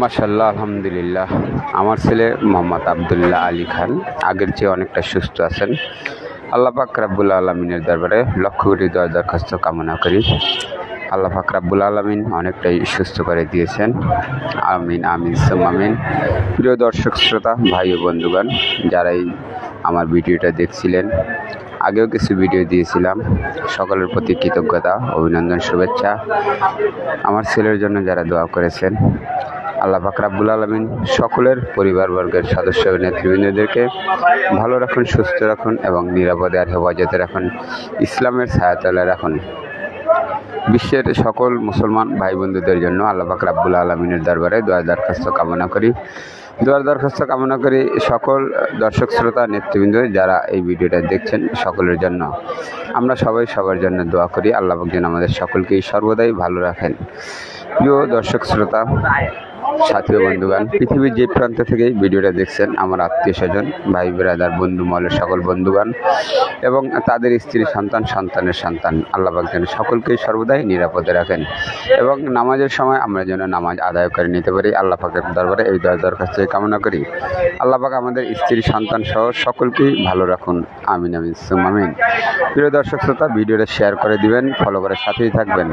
মাশাআল্লাহ, আলহামদুলিল্লাহ। আমার ছেলে মোহাম্মদ আবদুল্লাহ আলী খান আগের চেয়ে অনেকটা সুস্থ আছেন। আল্লাহ পাক রাব্বুল আলামিনের দরবারে লক্ষ কোটি দোয়া দরখাস্ত কামনা করি। আল্লাহ পাক রাব্বুল আলামিন অনেকটাই সুস্থ করে দিয়েছেন। আমিন আমিন সুম্মা আমিন। প্রিয় দর্শক শ্রোতা ভাই ও বন্ধুগণ, যারাই আমার ভিডিওটা দেখছিলেন, আগেও কিছু ভিডিও দিয়েছিলাম, সকলের প্রতি কৃতজ্ঞতা, অভিনন্দন, শুভেচ্ছা। আমার ছেলের জন্য যারা দোয়া করেছেন, আল্লাহ পাক রাব্বুল আলামিন সকলের পরিবারবর্গের সদস্য নেতৃবৃন্দদেরকে ভালো রাখুন, সুস্থ রাখুন এবং নিরাপদে আর হেফাজতে রাখুন, ইসলামের ছায়াতলে রাখুন। বিশ্বের সকল মুসলমান ভাই বন্ধুদের জন্য আল্লাহ পাক রাব্বুল আলামিনের দরবারে দোয়া দরখাস্ত কামনা করি। সকল দর্শক শ্রোতা নেতৃবৃন্দ যারা এই ভিডিওটা দেখছেন, সকলের জন্য আমরা সবাই সবার জন্য দোয়া করি। আল্লাহ পাক যেন আমাদের সকলকেই সর্বদাই ভালো রাখেন। প্রিয় দর্শক শ্রোতা, সাথী ও বন্ধুগান, পৃথিবীর যে প্রান্ত থেকেই ভিডিওটা দেখছেন, আমার আত্মীয় স্বজন, ভাই ব্রাদার, বন্ধু মহলের সকল বন্ধুগান এবং তাদের স্ত্রী, সন্তানের সন্তান, আল্লাহ পাক যেন সকলকেই সর্বদাই নিরাপদে রাখেন এবং নামাজের সময় আমরা যেন নামাজ আদায় করে নিতে পারি। আল্লাহ পাকের দরবারে এই দোয়া দরখাস্ত কামনা করি। আল্লাহ পাক আমাদের স্ত্রী, সন্তান সহ সকলকেই ভালো রাখুন। আমিন আমিন সুম্মা আমিন। প্রিয় দর্শক শ্রোতা, ভিডিওটা শেয়ার করে দিবেন, ফলো করে সাথেই থাকবেন।